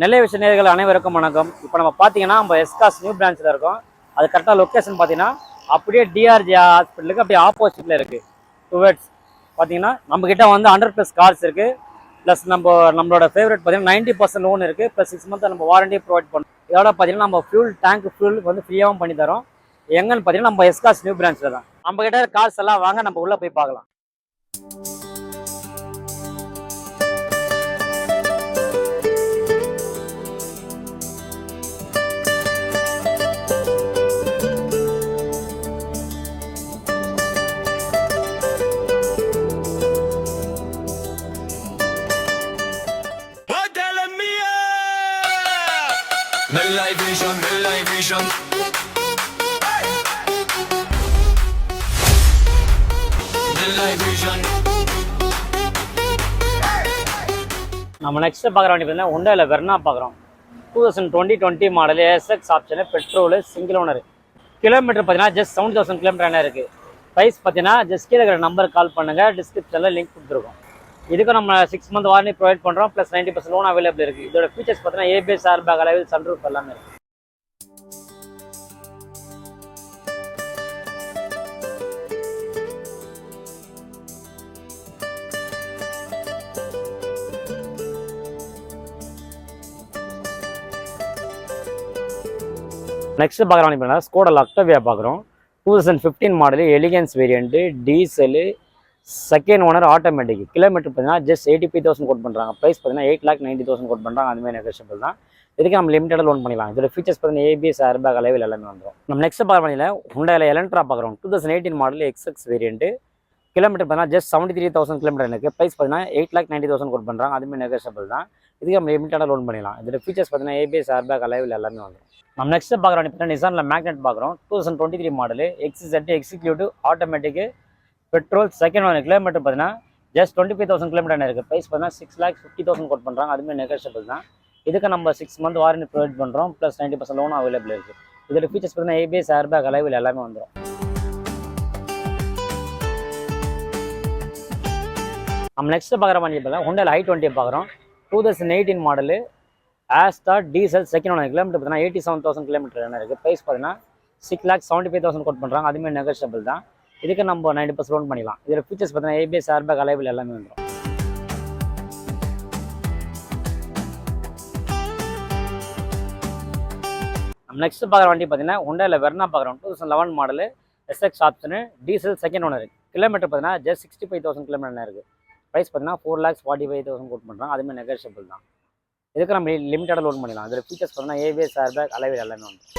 நெல்லை விஷய நேயர்கள் அனைவருக்கும் வணக்கம். இப்போ நம்ம பார்த்தீங்கன்னா நம்ம எஸ்காஸ் நியூ பிரான்ச்சில் இருக்கோம். அது கரெக்டாக லொக்கேஷன் பார்த்தீங்கன்னா அப்படியே டிஆர்ஜி ஹாஸ்பிட்டலுக்கு அப்படியே ஆப்போசிட்டில் இருக்குது. டுவர்ட்ஸ் பார்த்தீங்கன்னா நம்மக்கிட்ட வந்து 100+ கார்ஸ் இருக்குது. ப்ளஸ் நம்மளோட ஃபேவரட் பார்த்தீங்கன்னா 90% லோன் இருக்குது. ப்ளஸ் 6 மந்த் நம்ம வாரண்டி ப்ரொவைட் பண்ணுறோம். இதோட பார்த்தீங்கன்னா நம்ம ஃபியூல் வந்து ஃப்ரீயாகவும் பண்ணி தரோம். எங்கன்னு பார்த்தீங்கன்னா நம்ம எஸ்காஸ் நியூ பிரான்ச்சில் தான். நம்மக்கிட்ட கார்ஸ் எல்லாம் வாங்க நம்ம உள்ளே போய் பார்க்கலாம். Nellai Vision, Nellai Vision. Nellai Vision. நம்ம நெக்ஸ்ட் பார்க்குற வண்டி பார்த்தீங்கன்னா ஹுண்டாயில் வெர்னா பார்க்குறோம். 2020 model SX option, petrol, single owner. Kilometre பார்த்தீங்கன்னா ஜஸ்ட் 70,000 கிலோமீட்டர் என்ன இருக்குது. ப்ரைஸ் பார்த்தீங்கன்னா ஜஸ்ட் கீழே இருக்கிற நம்பருக்கு கால் பண்ணுங்கள், டிஸ்கிரிப்ஷனில் லிங்க் கொடுத்துருக்கோம். இதுக்கு நம்ம 6 மந்த் வாரண்டி ப்ரொவைட் பண்ணுறோம். ப்ளஸ் 90% லோன் அவைலபிள் இருக்குது. இதோட ஃபீச்சர்ஸ் பார்த்தீங்கன்னா ஏபிஎஸ், ஏர்பேக், அலைவில், சன்ரூஃப் எல்லாமே இருக்குது. நெக்ஸ்ட் பார்க்குறோம் இப்போ ஸ்கோடா அக்டோவியா பார்க்குறோம். 2015 model, elegance variant, diesel, second owner, automatic. Kilometre பார்த்தீங்கன்னா ஜஸ்ட் 85,000 கோட் பண்ணுறாங்க. ப்ரைஸ் பார்த்தீங்கன்னா 8,90,000 கோட் பண்ணுறாங்க. அதுமாதிரி நெகோஷியபிள் தான். இதுக்கு நம்ம லிமிட்டடாக லோன் பண்ணிக்கலாம். இதோட ஃபீச்சர்ஸ் பார்த்தீங்கன்னா ஏபிஎஸ், ஏர்பேக், அலைவில் எல்லாமே வந்துடும். நம்ம நெக்ஸ்ட் பார்க்குற வண்டியில் ஹுண்டாயில் எலன்ட்ரா பார்க்குறோம். 2018 மாடல், எக்ஸ்எக்ஸ் வேரியண்ட்டு. கிலோமீட்டர் பார்த்தீங்கன்னா ஜஸ்ட் 73,000 கிலோமீட்டர் இருக்குது. ப்ரைஸ் பார்த்தீங்கன்னா 8,90,000 கோட் பண்ணுறாங்க. அதுமாதிரி நெகோஷியபிள் தான். இதுக்கு நம்ம லிமிட்டடாக லோன் பண்ணிக்கலாம். இதோட ஃபீச்சர்ஸ் பார்த்தீங்கன்னா ஏபிஎஸ், ஏர்பேக், அலைவில் எல்லாமே வந்துடும். நம்ம நெக்ஸ்ட் பார்க்குற வண்டி பார்த்தீங்கன்னா நிசானில் மேக்னெட் பார்க்குறோம். 2023 model, xz, executive, automatic, petrol, second owner. Kilometre பார்த்தீங்கன்னா ஜஸ்ட் 25,000 கிலோமீட்டர் இருக்குது. ப்ரைஸ் பார்த்தீங்கன்னா 6,50,000 கோட் பண்ணுறாங்க. அதுமாதிரி நெகோஷியபிள் தான். இதுக்கு நம்ம 6 மந்த் வாரண்டி ப்ரொவைட் பண்ணுறோம். ப்ளஸ் 90% லோன் அவைலபிள் இருக்குது. இதோட ஃபீச்சர்ஸ் பார்த்தீங்கன்னா ஏபிஎஸ், ஏர்பேக், அலைவில் எல்லாமே வந்துடும். நம்ம நெக்ஸ்ட் பார்க்குற வண்டி பார்த்தீங்கன்னா ஹுண்டாயில் i20 பார்க்குறோம். 2018 model, Asta, diesel, second owner. Kilometre பார்த்தீங்கன்னா 87,000 கிலோமீட்டர் என்ன இருக்குது. ப்ரைஸ் பார்த்தீங்கன்னா 6,75,000 கோட் பண்ணுறாங்க. அதுமாதிரி நெகோஷியபிள் தான். இதுக்கு நம்ம 90% லோன் பண்ணிக்கலாம். இதில் ஃபீச்சர்ஸ் பார்த்தீங்கன்னா ஏபிஎஸ், ஏர்பேக், அலைவில் எல்லாமே வந்துடும். நம்ம நெக்ஸ்ட் பார்க்குற வண்டி பார்த்தீங்கன்னா ஹுண்டாயில் வெர்னா பார்க்குறோம். 2011 model, SX option, diesel, second owner. Kilometre பார்த்தீங்கன்னா ஜஸ்ட் 65,000 கிலோமீட்டர் என்ன இருக்குது. ப்ரைஸ் பார்த்தீங்கன்னா 4,45,000 கோட் பண்ணுறாங்க. அதுமாதிரி நெகோஷியபிள் தான். இதுக்கு நம்ம லிமிட்டடாக லோன் பண்ணிக்கலாம். இதில் ஃபீச்சர்ஸ் பார்த்தீங்கன்னா ஏபிஎஸ், ஏர்பேக், அலைவில் எல்லாமே வந்துடும்.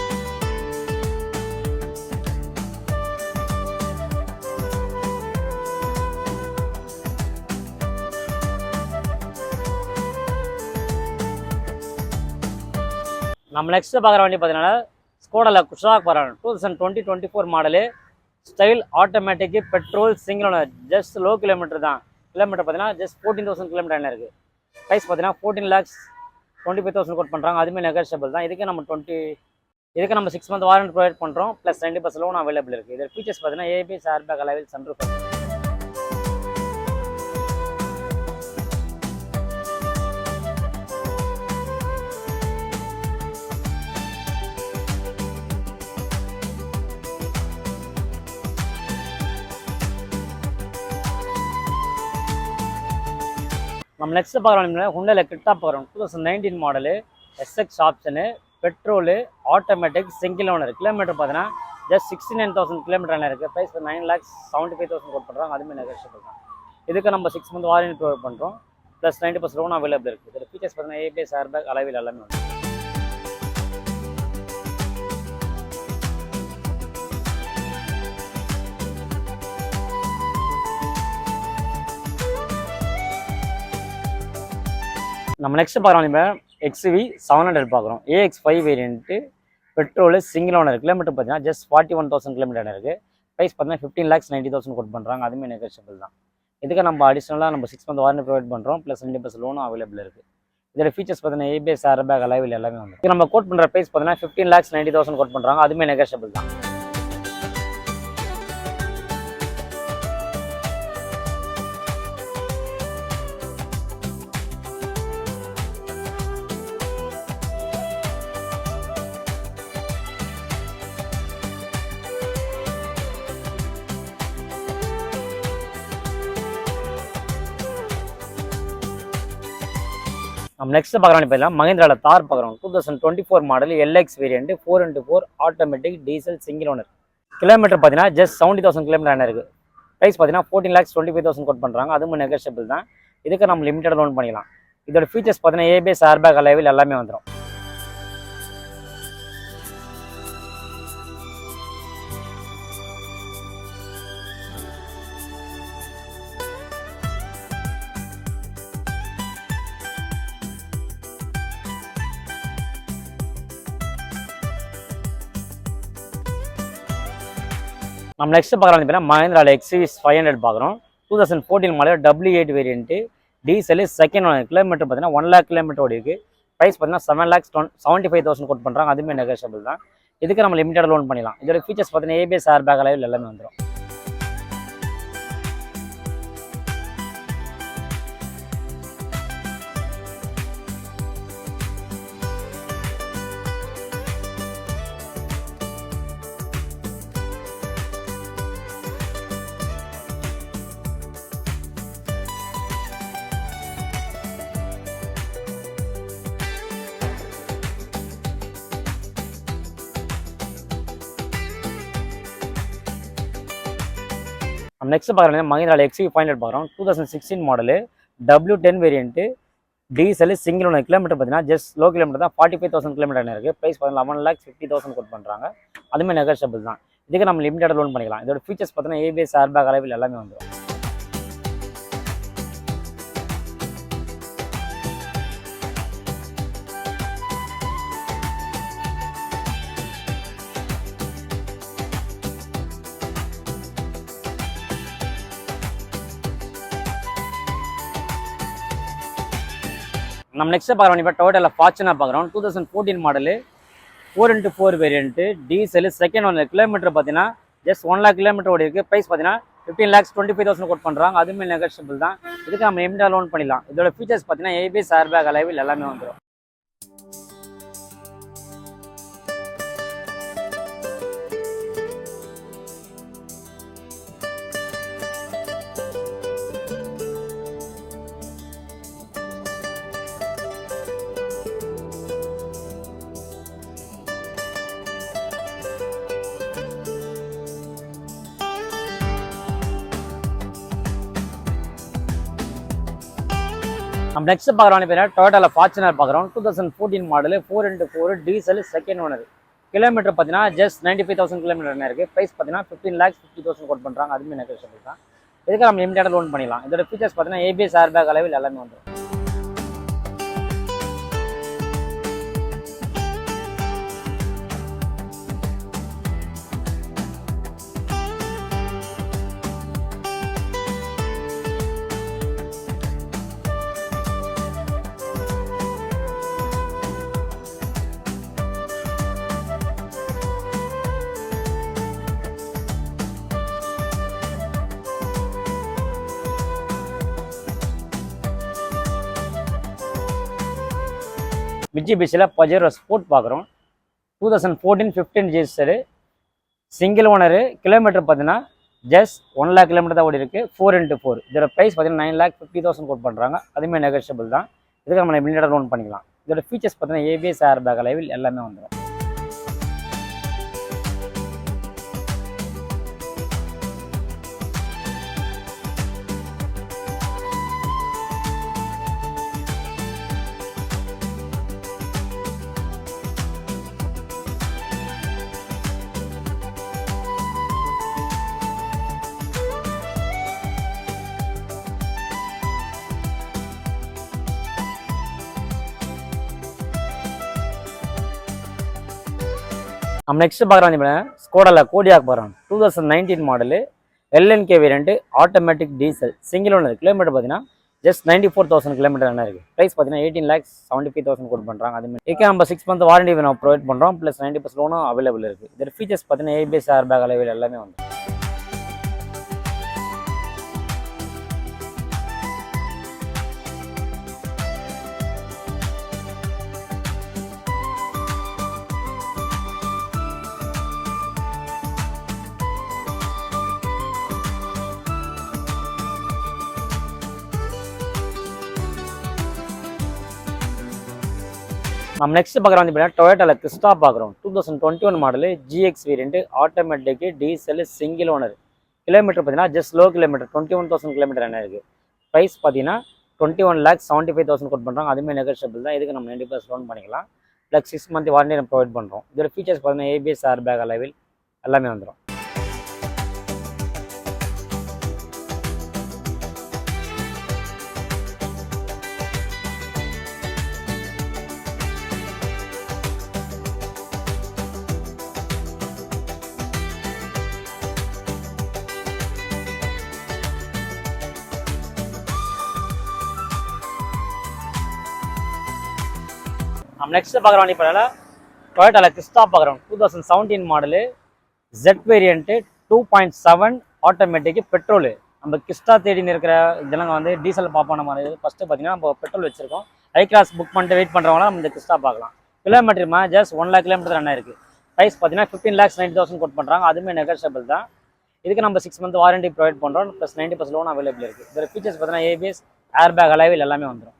நம்ம நெக்ஸ்ட் பார்க்குற வண்டி பார்த்தீங்கன்னா ஸ்கோடா குஷாக் பார்க்குறோம். 2024 model, style, automatic, petrol, single owner. Just low kilometre தான். கிலோமீட்டர் பார்த்தீங்கன்னா ஜஸ்ட் 14,000 கிலோமீட்டர் என்ன இருக்குது. ப்ரைஸ் பார்த்தீங்கன்னா 14,25,000 கோட் பண்ணுறாங்க. அதுமாதிரி நெகோஷியபிள் தான். இதுக்கு நம்ம 6 மந்த் வாரண்டி ப்ரொவைட் பண்ணுறோம். ப்ளஸ் 90% லோன் அவைலபிள் இருக்குது. இதில் ஃபீச்சர்ஸ் பார்த்தீங்கன்னா ஏபிஎஸ், ஏர்பேக், அலைவில், சன்ரூஃப். நம்ம நெக்ஸ்ட் பார்க்குறோம் ஹுண்டாயில் கிட்டா பார்க்குறோம். 2019 model, SX option, petrol, automatic, single owner. Kilometre பார்த்தீங்கன்னா ஜஸ்ட் 69,000 கிலோமீட்டர் என்ன இருக்குது. ப்ரைஸ் 9,75,000 கோட் பண்ணுறாங்க. அதுமாதிரி நெகோஷியபிள் தான். இதுக்கு நம்ம 6 மந்த் வாரண்டி ப்ரொவைட் பண்ணுறோம். ப்ளஸ் 90% லோன் அவைலபிள் இருக்குது. இதில் ஃபீச்சர்ஸ் பார்த்தீங்கன்னா ஏபிஎஸ், ஏர்பேக், அலைவில் எல்லாமே வந்து. நம்ம நெக்ஸ்ட் பார்க்குறோம் XUV 700 பார்க்குறோம். AX5 variant, petrol, single owner. Kilometre பார்த்தீங்கன்னா ஜஸ்ட் 41,000 கிலோமீட்டர் இருக்குது. ப்ரைஸ் பார்த்தீங்கன்னா 15,90,000 கோட் பண்ணுறாங்க. அதுமாதிரி நெகோஷியபிள் தான். இதுக்கு நம்ம அடிஷ்னலாக நம்ம 6 மந்த் வாரண்டி ப்ரொவைட் பண்ணுறோம். ப்ளஸ் 90% லோனும் அவைலபிள் இருக்குது. இதோட ஃபீச்சர்ஸ் பார்த்தீங்கன்னா ஏபிஎஸ், ஏர்பேக், அலைவில் எல்லாமே வந்து. இது நம்ம கோட் பண்ணுற ப்ரைஸ் பார்த்தீங்கன்னா 15,90,000 கோட் பண்ணுறாங்க. அதுமாதிரி நெகோஷியபிள் தான். நம்ம நெக்ஸ்ட் பார்க்குறோம் பார்த்தீங்கன்னா மஹிந்திராவில் தார் பார்க்குறோம் 2024 model LX variant 4x4 automatic diesel single owner. Kilometre பார்த்தீங்கன்னா ஜஸ்ட் 70,000 கிலோமீட்டர் என்ன இருக்குது. ப்ரைஸ் பார்த்தீங்கன்னா 14,25,000 கோட் பண்ணுறாங்க. அதுவும் நெகோஷியபிள் தான். இதுக்கு நம்ம லிமிட்டட் லோன் பண்ணிக்கலாம். இதோட ஃபீச்சர்ஸ் பார்த்தீங்கன்னா ஏபிஎஸ் ஏர்பேக் அலைவில் எல்லாமே வந்துடும். நம்ம நெக்ஸ்ட் பார்க்குறோம் பார்த்தீங்கன்னா மஹிந்திராவில் எக்ஸ்யூவி 500 பார்க்குறோம். 2014 model W8 variant diesel second owner. Kilometre பார்த்தீங்கன்னா 1 lakh கிலோமீட்டர் ஓடி இருக்குது. ப்ரைஸ் பார்த்தீங்கன்னா 7,75,000 கோட் பண்ணுறாங்க. அதுவுமே நெகோஷியபிள் தான். இதுக்கு நம்ம லிமிட்டட் லோன் பண்ணிடலாம். இதோட ஃபீச்சர்ஸ் பார்த்தீங்கன்னா ஏபிஎஸ் ஏர்பேக் அலைவில் எல்லாமே வந்துடும். நம்ம நெக்ஸ்ட் பார்க்குறோம் மஹிந்திராவில் எக்ஸ்யூவி 500 பார்க்குறோம். 2016 model W10 variant diesel single owner. Kilometre பார்த்தீங்கன்னா ஜஸ்ட் லோ கிலோமீட்டர் தான் 45,000 கிலோமீட்டர் இருக்குது. ப்ரைஸ் பார்த்தீங்கன்னா 11,50,000 கோட் பண்ணுறாங்க. அதுவுமே நெகோஷியபிள் தான். இதுக்கு நம்ம லிமிட்டட் லோன் பண்ணிக்கலாம். இதோட ஃபீச்சர்ஸ் பார்த்தீங்கன்னா ஏபிஎஸ் ஏர்பேக் அலைவில் எல்லாமே வந்துடும். நம்ம நெக்ஸ்ட் பார்க்குறோம் இப்போ டொயோட்டாவில் ஃபார்ச்சுனர் பார்க்குறோம். 2014 model 4x4 variant diesel second owner. Kilometre பார்த்தீங்கன்னா ஜஸ்ட் 1 lakh கிலோமீட்டர் ஓடி இருக்குது. ப்ரைஸ் பார்த்தீங்கன்னா 15,25,000 கோட் பண்ணுறாங்க. அதுவுமே நெகோஷியபிள் தான். இதுக்கு நம்ம லிமிட்டட் லோன் பண்ணிடலாம். இதோட ஃபீச்சர்ஸ் பார்த்தீங்கன்னா ஏபிஎஸ் ஏர்பேக் அலைவில் எல்லாமே வந்துடும். நம்ம நெக்ஸ்ட் பார்க்குறோம் பேர் டொயோட்டாவில் ஃபார்ச்சுனர் பார்க்குறோம். 2014 model 4x4 diesel second owner. Kilometre பார்த்தீங்கன்னா ஜஸ்ட் 95,000 கிலோமீட்டர் என்ன இருக்குது. ப்ரைஸ் பார்த்தீங்கன்னா 15,50,000 கோட் பண்ணுறாங்க. அதுவுமே நெகோஷியபிள் தான். இதுக்கு நம்ம லிமிட்டட் லோன் பண்ணிடலாம். இதோட ஃபீச்சர்ஸ் பார்த்தீங்கன்னா ஏபிஎஸ் ஏர்பேக் அலைவில் எல்லாமே வந்துடும். மிட்சுபிஷியில் பஜேரோ ஸ்போர்ட் பார்க்குறோம். 2014-15 ஜிஎஸ்டரு சிங்கிள் ஓனரு. கிலோமீட்டர் பார்த்தீங்கன்னா ஜஸ்ட் 1 lakh கிலோமீட்டர் தான் ஓடி இருக்குது. 4x4. இதோட ப்ரைஸ் பார்த்தீங்கன்னா 9,50,000 கோட் பண்ணுறாங்க. அதுவுமே நெகோஷியபிள் தான். இதுக்கு நம்ம லிமிட்டட் லோன் பண்ணிக்கலாம். இதோட ஃபீச்சர்ஸ் பார்த்தீங்கன்னா ஏபிஎஸ் ஏர்பேக் அலைவில் எல்லாமே வந்துடும். நம்ம நெக்ஸ்ட் பார்க்குறோம் ஸ்கோடாவில் கோடியாக் பார்க்குறோம். 2019 model L N K variant automatic diesel single owner. Kilometre பார்த்தீங்கன்னா ஜஸ்ட் 94,000 கிலோமீட்டர் என்ன இருக்குது. ப்ரைஸ் பார்த்தீங்கன்னா 18,75,000 கோட் பண்ணுறாங்க. அதுமாதிரி ஏகே நம்ம 6 month வாரண்டி நம்ம ப்ரொவைட் பண்ணுறோம். ப்ளஸ் 90% லோனும் அவைலபிள் இருக்குது. இதோட ஃபீச்சர்ஸ் பார்த்தீங்கன்னா ஏபிஎஸ் ஏர்பேக் அலைவில் எல்லாமே வந்து. நம்ம நெக்ஸ்ட் பார்க்குறோம் வந்து பார்த்தீங்கன்னா டொயோட்டாவில் கிறிஸ்டா பார்க்குறோம் 2021 model GX variant automatic diesel single owner. Kilometre பார்த்தீங்கன்னா ஜஸ்ட் லோ கிலோமீட்டர் 21,000 கிலோமீட்டர் என்ன இருக்குது. ப்ரைஸ் பார்த்தீங்கன்னா 21,75,000 கோட் பண்ணுறாங்க. அதுவுமே நெகோஷியபிள் தான். இதுக்கு நம்ம 90% லோன் பண்ணிக்கலாம். ப்ளஸ் 6 மந்த் வாரண்டி நம்ம ப்ரொவைட் பண்ணுறோம். இதோட ஃபீச்சர்ஸ் பார்த்தீங்கன்னா ஏபிஎஸ் ஏர் பேக் அலைவில் எல்லாமே வந்துடும். நம்ம நெக்ஸ்ட் பார்க்குற வண்டி பார்த்தா டொயோட்டாவில் கிறிஸ்டா பார்க்குறோம் 2017 model Z variant 2.7 automatic petrol. நம்ம கிறிஸ்டா தேடின்னு இருக்கிற இதெல்லாம் வந்து டீசல் பார்ப்போம். நம்ம ஃபஸ்ட்டு பார்த்தீங்கன்னா நம்ம பெட்ரோல் வச்சிருக்கோம். ஹை கிளாஸ் புக் பண்ணிட்டு வெயிட் பண்ணுறவங்களாம் நம்ம இந்த கிறிஸ்டா பார்க்கலாம். கிலோமீட்டருமா ஜஸ்ட் 1 lakh கிலோமீட்டர் என்ன இருக்குது. ப்ரைஸ் பார்த்தீங்கன்னா 15,90,000 கோட் பண்ணுறாங்க. அதுவுமே நெகோஷியபிள் தான். இதுக்கு நம்ம 6 மந்த் வாரண்டி ப்ரொவைட் பண்ணுறோம். ப்ளஸ் 90% லோன் அவைலபிள் இருக்குது. இதோட ஃபீச்சர்ஸ் பார்த்தீங்கன்னா ஏபிஎஸ் ஏர் பேக் அலைவில் எல்லாமே வந்துடும்.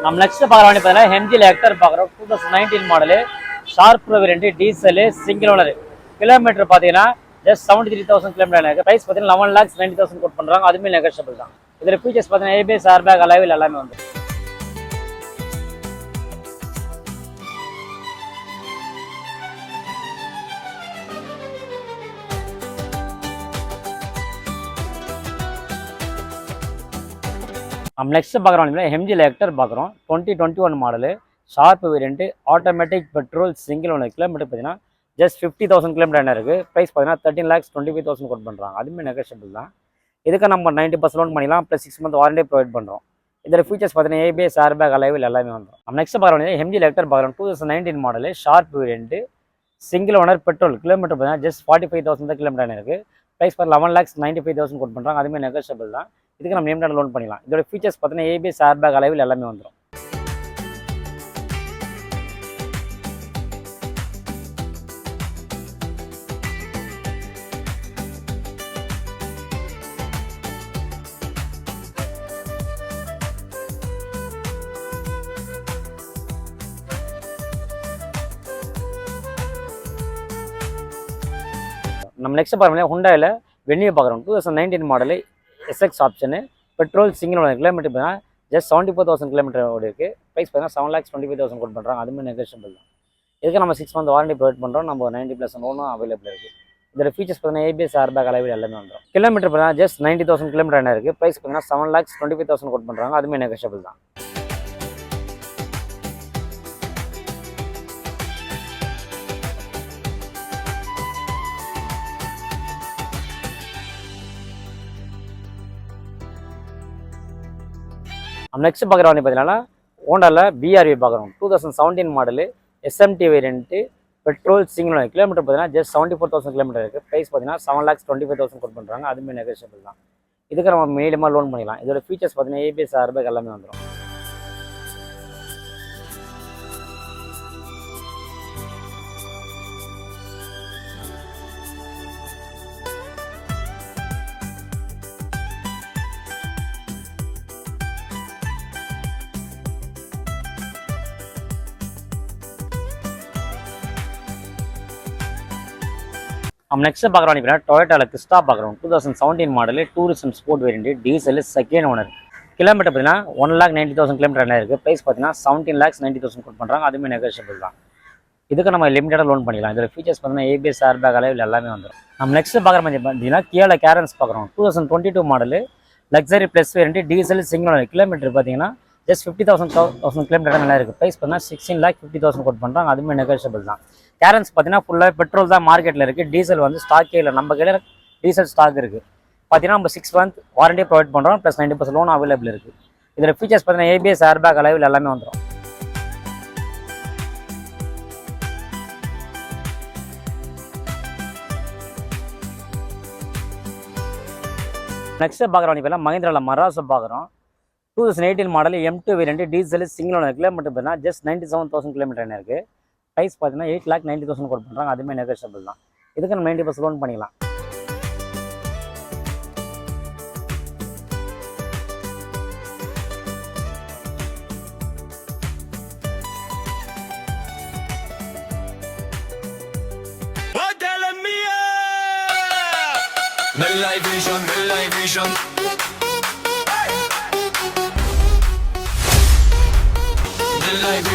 நம்ம நெக்ஸ்ட் பார்க்குற வண்டி பார்த்தீங்கன்னா ஹெம்ஜியில் ஹெக்டர் பார்க்குறோம் 2019 model sharp bro variant diesel single owner. Kilometre பார்த்தீங்கன்னா ஜஸ்ட் 73,000 கிலோமீட்டர் இருக்குது. ப்ரைஸ் பார்த்தீங்கன்னா 11,90,000 கோட் பண்ணுறாங்க. அதுவுமே நெகோஷியபிள் தான். இதில் ஃபீச்சர்ஸ் பார்த்தீங்கன்னா ஏபிஎஸ் ஏர் பேக் அலைவில் எல்லாமே வந்து. நம்ம நெக்ஸ்ட் பார்க்குறோம் ஹெம்ஜியில் ஹெக்டர் பார்க்குறோம் 2021 model sharp variant automatic petrol single owner. Kilometre பார்த்தீங்கன்னா ஜஸ்ட் 50,000 கிலோமீட்டர் என்ன இருக்குது. ப்ரைஸ் பார்த்தீங்கன்னா 13,25,000 கோட் பண்ணுறாங்க. அதுவுமே நெகோஷியபிள் தான். இதுக்கு நம்ம 90% லோன் பண்ணிக்கலாம். ப்ளஸ் 6 மந்த் வாரண்டி ப்ரொவைட் பண்ணுறோம். இதில் ஃபீச்சர்ஸ் பார்த்தீங்கன்னா ஏபிஎஸ் ஏர் பேக் அலைவில் எல்லாமே வந்துடும். நம்ம நெக்ஸ்ட் பார்க்குறோம் ஹெம்ஜியில் ஹெக்டர் பார்க்குறோம் 2019 model sharp variant single owner petrol. Kilometre பார்த்தீங்கன்னா ஜஸ்ட் 45,000 தான் கிலோமீட்டர் என்ன இருக்குது. ப்ரைஸ் பார்த்து 11,95,000 கோட் பண்ணுறாங்க. அதுவுமே நெகோஷியபிள் தான். இதுக்கு நம்ம நேம் லோன் பண்ணிக்கலாம். இதோட ஃபீச்சர்ஸ் பார்த்தீங்கன்னா ஏபிஎஸ் ஏர் பேக் அலைவில் எல்லாமே வந்துடும். நம்ம நெக்ஸ்ட் பார்க்கணும் ஹுண்டாயில் வென்யூ பார்க்குறோம் 2019 model SX option petrol single owner. Kilometre பார்த்தீங்கன்னா ஜஸ்ட் 74,000 கிலோமீட்டர் ஓடி இருக்குது. ப்ரைஸ் பார்த்தீங்கன்னா 7,25,000 கோட் பண்ணுறாங்க. அதுவுமே நெகோஷியபிள் தான். இதுக்கு நம்ம 6 மந்த் வாரண்டி ப்ரொவைட் பண்ணுறோம். நம்ம 90% லோனும் அவைலபிள் இருக்குது. இதோட ஃபீச்சர்ஸ் பார்த்தீங்கன்னா ஏபிஎஸ் ஏர் பேக் அலைவில் எல்லாமே வந்துடும். கிலோமீட்டர் பார்த்தீங்கன்னா ஜஸ்ட் 90,000 கிலோமீட்டர் என்ன இருக்குது. ப்ரைஸ் பார்த்தீங்கன்னா 7,25,000 கோட் பண்ணுறாங்க. அதுவுமே நெகோஷியபிள் தான். நம்ம நெக்ஸ்ட் பார்க்குற வண்டி பார்த்தீங்கன்னா ஹோண்டாவில் பிஆர்வி பார்க்குறோம் 2017 model SMT variant petrol single owner. Kilometre பார்த்தீங்கன்னா ஜஸ்ட் 74,000 கிலோமீட்டர் இருக்குது. ப்ரைஸ் பார்த்தீங்கன்னா 7,25,000 கோட் பண்ணுறாங்க. அதுவுமே நெகோஷியபிள் தான். இதுக்கு நம்ம மீடியமாக லோன் பண்ணிக்கலாம். இதோட ஃபீச்சர்ஸ் பார்த்தீங்கன்னா ஏபிஎஸ் ஏர் பேக் எல்லாமே வந்துடும். நம்ம நெக்ஸ்ட் பார்க்குறோம் அப்படின்னா டொயோட்டாவில் கிறிஸ்டா பார்க்குறோம் 2017 model tourist and sport variant diesel second owner. Kilometre பார்த்தீங்கன்னா 1,90,000 கிலோமீட்டர் என்ன இருக்குது. ப்ரைஸ் பார்த்தீங்கன்னா 17,90,000 கோட் பண்ணுறாங்க. அதுவுமே நெகோஷியபிள் தான். இதுக்கு நம்ம லிமிட்டடாக லோன் பண்ணிக்கலாம். இதோட ஃபீச்சர்ஸ் பார்த்தீங்கன்னா ஏபிஎஸ் ஏர் பேக் அலைவில் எல்லாமே வந்துடும். நம்ம நெக்ஸ்ட் பார்க்குற மாதிரி பார்த்தீங்கன்னா கியால கேரன்ஸ் பார்க்குறோம் 2022 model luxury plus variant diesel single owner. Kilometre பார்த்தீங்கன்னா ஜஸ்ட் 50,000 கிலோமீட்டர் நல்லா இருக்குது. ப்ரைஸ் பார்த்தீங்கன்னா 16,50,000 கோட் பண்ணுறாங்க. அதுவுமே நெகோஷியபிள் தான். கேரன்ஸ் பார்த்தீங்கன்னா ஃபுல்லாக பெட்ரோல் தான் மார்க்கெட்டில் இருக்குது. டீசல் வந்து ஸ்டாக்கே இல்லை. நம்ம கையில் டீசல் ஸ்டாக் இருக்குது. பார்த்தீங்கன்னா நம்ம 6 மந்த் வாரண்டி ப்ரொவைட் பண்ணுறோம். ப்ளஸ் 90% லோன் அவைலபிள் இருக்குது. இதில் ஃபீச்சர்ஸ் பார்த்தீங்கன்னா ஏபிஎஸ் ஏர் பேக் அலைவில் எல்லாமே வந்துடும். நெக்ஸ்ட் பார்க்குறோம் இப்போ மஹிந்திராவில் மராசோ பார்க்குறோம். 2018 model M2 variant diesel single owner. Kilometre பார்த்தீங்கன்னா ஜஸ்ட் 97,000 கிலோமீட்டர் என்ன இருக்குது. ப்ரைஸ் பார்த்தீங்கன்னா 8,90,000 கோட் பண்ணுறாங்க. அதுவுமே நெகோஷியபிள் தான். இதுக்கு நம்ம 90% லோன் பண்ணிக்கலாம். Midlife Vision, Midlife Vision. Midlife